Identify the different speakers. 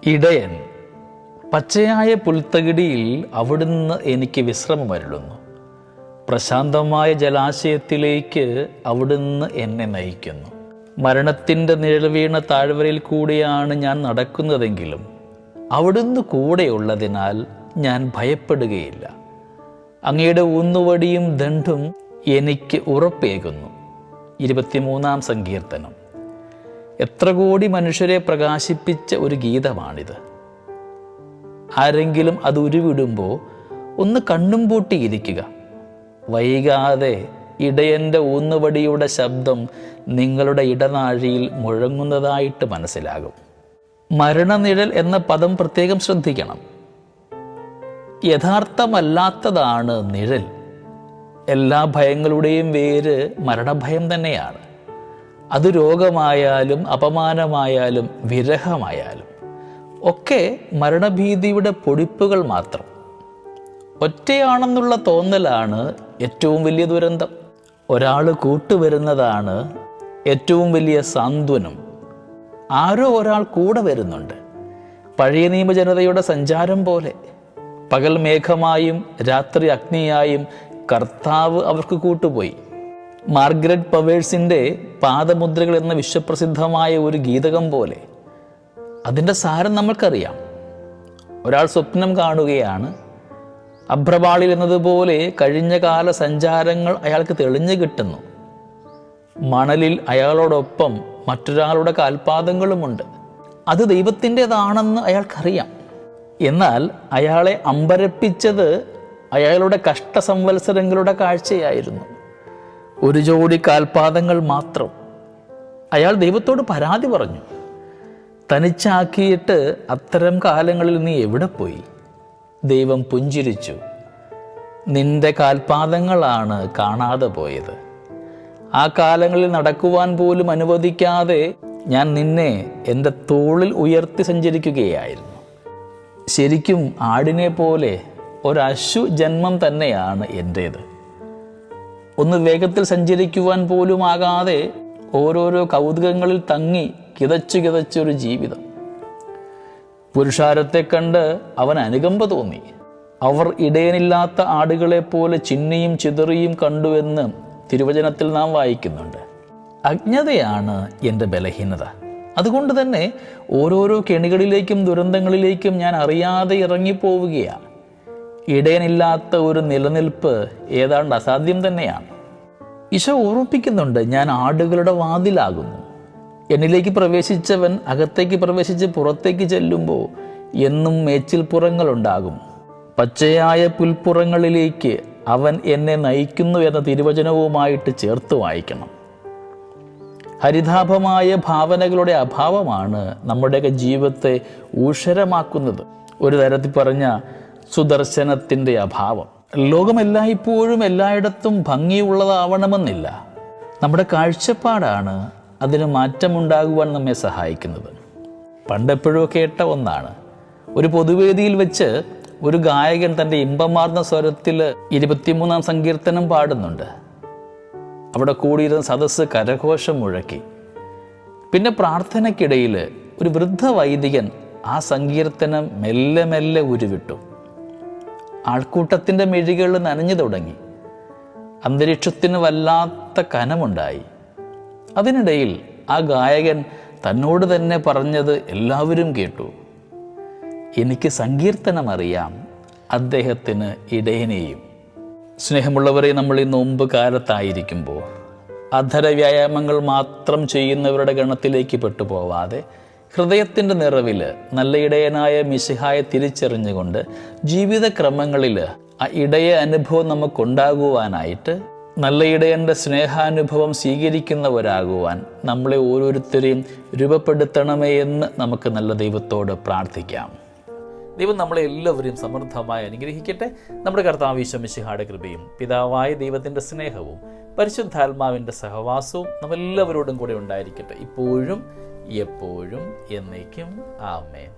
Speaker 1: ഇടയൻ. പച്ചയായ പുൽത്തകിടിയിൽ അവിടുന്ന് എനിക്ക് വിശ്രമമരുളുന്നു. പ്രശാന്തമായ ജലാശയത്തിലേക്ക് അവിടുന്ന് എന്നെ നയിക്കുന്നു. മരണത്തിൻ്റെ നിഴൽ വീണ താഴ്വരയിൽ കൂടിയാണ് ഞാൻ നടക്കുന്നതെങ്കിലും അവിടുന്ന് കൂടെയുള്ളതിനാൽ ഞാൻ ഭയപ്പെടുകയില്ല. അങ്ങയുടെ ഊന്നുവടിയും ദണ്ഡും എനിക്ക് ഉറപ്പേകുന്നു. 23-ാം സങ്കീർത്തനം. എത്ര കോടി മനുഷ്യരെ പ്രകാശിപ്പിച്ച ഒരു ഗീതമാണിത്. ആരെങ്കിലും അത് ഉരുവിടുമ്പോൾ ഒന്ന് കണ്ണും പൂട്ടിയിരിക്കുക. വൈകാതെ ഇടയൻ്റെ ഊന്നുവടിയുടെ ശബ്ദം നിങ്ങളുടെ ഇടനാഴിയിൽ മുഴങ്ങുന്നതായിട്ട് മനസ്സിലാകും. മരണനിഴൽ എന്ന പദം പ്രത്യേകം ശ്രദ്ധിക്കണം. യഥാർത്ഥമല്ലാത്തതാണ് നിഴൽ. എല്ലാ ഭയങ്ങളുടെയും വേര് മരണഭയം തന്നെയാണ്. അത് രോഗമായാലും അപമാനമായാലും വിരഹമായാലും ഒക്കെ മരണഭീതിയുടെ പൊടിപ്പുകൾ മാത്രം. ഒറ്റയാണെന്നുള്ള തോന്നലാണ് ഏറ്റവും വലിയ ദുരന്തം. ഒരാൾ കൂട്ടുവരുന്നതാണ് ഏറ്റവും വലിയ സാന്ത്വനം. ആരോ ഒരാൾ കൂടെ വരുന്നുണ്ട്. പഴയ നിയമജനതയുടെ സഞ്ചാരം പോലെ പകൽ മേഘമായും രാത്രി അഗ്നിയായും കർത്താവ് അവർക്ക് കൂട്ടുപോയി. മാർഗരറ്റ് പവേഴ്സിൻ്റെ പാദമുദ്രകൾ എന്ന വിശ്വപ്രസിദ്ധമായ ഒരു ഗീതകം പോലെ. അതിൻ്റെ സാരം നമ്മൾക്കറിയാം. ഒരാൾ സ്വപ്നം കാണുകയാണ്. അഭ്രപാളിൽ എന്നതുപോലെ കഴിഞ്ഞ കാല സഞ്ചാരങ്ങൾ അയാൾക്ക് തെളിഞ്ഞു കിട്ടുന്നു. മണലിൽ അയാളോടൊപ്പം മറ്റൊരാളുടെ കാൽപാദങ്ങളുമുണ്ട്. അത് ദൈവത്തിൻ്റെതാണെന്ന് അയാൾക്കറിയാം. എന്നാൽ അയാളെ അമ്പരപ്പിച്ചത് അയാളുടെ കഷ്ടസംവത്സരങ്ങളുടെ കാഴ്ചയായിരുന്നു. ഒരു ജോഡി കാൽപാദങ്ങൾ മാത്രം. അയാൾ ദൈവത്തോട് പരാതി പറഞ്ഞു. തനിച്ചാക്കിയിട്ട് അത്തരം കാലങ്ങളിൽ നീ എവിടെ പോയി? ദൈവം പുഞ്ചിരിച്ചു. നിന്റെ കാൽപാദങ്ങളാണ് കാണാതെ പോയത്. ആ കാലങ്ങളിൽ നടക്കുവാൻ പോലും അനുവദിക്കാതെ ഞാൻ നിന്നെ എൻ്റെ തോളിൽ ഉയർത്തി സഞ്ചരിക്കുകയായിരുന്നു. ശരിക്കും ആടിനെ പോലെ ഒരശു ജന്മം തന്നെയാണ് എൻ്റേത്. ഒന്ന് വേഗത്തിൽ സഞ്ചരിക്കുവാൻ പോലും ആകാതെ ഓരോരോ കൗതുകങ്ങളിൽ തങ്ങി കിതച്ചൊരു ജീവിതം. പുരുഷാരത്തെ കണ്ട് അവൻ അനുകമ്പ തോന്നി. അവർ ഇടയനില്ലാത്ത ആടുകളെ പോലെ ചിന്നിയും ചിതറിയും കണ്ടുവെന്ന് തിരുവചനത്തിൽ നാം വായിക്കുന്നുണ്ട്. അജ്ഞതയാണ് എൻ്റെ ബലഹീനത. അതുകൊണ്ട് തന്നെ ഓരോരോ കെണികളിലേക്കും ദുരന്തങ്ങളിലേക്കും ഞാൻ അറിയാതെ ഇറങ്ങിപ്പോവുകയാണ്. ഇടയനില്ലാത്ത ഒരു നിലനിൽപ്പ് ഏതാണ്ട് അസാധ്യം തന്നെയാണ്. ഈശോ ഓർമ്മിപ്പിക്കുന്നുണ്ട്, ഞാൻ ആടുകളുടെ വാതിലാകുന്നു. എന്നിലേക്ക് പ്രവേശിച്ചവൻ അകത്തേക്ക് പ്രവേശിച്ച് പുറത്തേക്ക് ചെല്ലുമ്പോൾ എന്നും മേച്ചിൽപ്പുറങ്ങളുണ്ടാകും. പച്ചയായ പുൽപ്പുറങ്ങളിലേക്ക് അവൻ എന്നെ നയിക്കുന്നു എന്ന തിരുവചനവുമായിട്ട് ചേർത്ത് വായിക്കണം. ഹരിതാഭമായ ഭാവനകളുടെ അഭാവമാണ് നമ്മുടെയൊക്കെ ജീവിതത്തെ ഊഷരമാക്കുന്നത്. ഒരു തരത്തിൽ പറഞ്ഞ സുദർശനത്തിൻ്റെ അഭാവം. ലോകം എല്ലായ്പ്പോഴും എല്ലായിടത്തും ഭംഗിയുള്ളതാവണമെന്നില്ല. നമ്മുടെ കാഴ്ചപ്പാടാണ് അതിന് മാറ്റമുണ്ടാകുവാൻ നമ്മെ സഹായിക്കുന്നത്. പണ്ടെപ്പോഴോ കേട്ട ഒന്നാണ്. ഒരു പൊതുവേദിയിൽ വെച്ച് ഒരു ഗായകൻ തൻ്റെ ഇമ്പമാർന്ന സ്വരത്തിൽ 23-ാം സങ്കീർത്തനം പാടുന്നുണ്ട്. അവിടെ കൂടിയിരുന്ന സദസ്സ് കരഘോഷം മുഴക്കി. പിന്നെ പ്രാർത്ഥനയ്ക്കിടയിൽ ഒരു വൃദ്ധ വൈദികൻ ആ സങ്കീർത്തനം മെല്ലെ മെല്ലെ ഉരുവിട്ടു. ആൾക്കൂട്ടത്തിൻ്റെ മിഴികൾ നനഞ്ഞു തുടങ്ങി. അന്തരീക്ഷത്തിന് വല്ലാത്ത കനമുണ്ടായി. അതിനിടയിൽ ആ ഗായകൻ തന്നോട് തന്നെ പറഞ്ഞത് എല്ലാവരും കേട്ടു: എനിക്ക് സങ്കീർത്തനം അറിയാം, അദ്ദേഹത്തിന് ഇടയനെയും. സ്നേഹമുള്ളവരെ, നമ്മൾ ഈ നോമ്പ് കാലത്തായിരിക്കുമ്പോൾ അധര വ്യായാമങ്ങൾ മാത്രം ചെയ്യുന്നവരുടെ ഗണത്തിലേക്ക് പെട്ടുപോവാതെ ഹൃദയത്തിൻ്റെ നിറവിൽ നല്ല ഇടയനായ മിശിഹായെ തിരിച്ചറിഞ്ഞുകൊണ്ട് ജീവിതക്രമങ്ങളിൽ ആ ഇടയ അനുഭവം നമുക്കുണ്ടാകുവാനായിട്ട്, നല്ല ഇടയൻ്റെ സ്നേഹാനുഭവം സ്വീകരിക്കുന്നവരാകുവാൻ നമ്മളെ ഓരോരുത്തരെയും രൂപപ്പെടുത്തണമേ എന്ന് നമുക്ക് നല്ല ദൈവത്തോട് പ്രാർത്ഥിക്കാം. ദൈവം നമ്മളെ എല്ലാവരെയും സമൃദ്ധമായി അനുഗ്രഹിക്കട്ടെ. നമ്മുടെ കർത്താവ് ഈശോ മിശിഹായുടെ കൃപയും പിതാവായ ദൈവത്തിൻ്റെ സ്നേഹവും പരിശുദ്ധാത്മാവിൻ്റെ സഹവാസവും നമ്മളെല്ലാവരോടും കൂടെ ഉണ്ടായിരിക്കട്ടെ, ഇപ്പോഴും എപ്പോഴും എന്നേക്കും. ആമേൻ.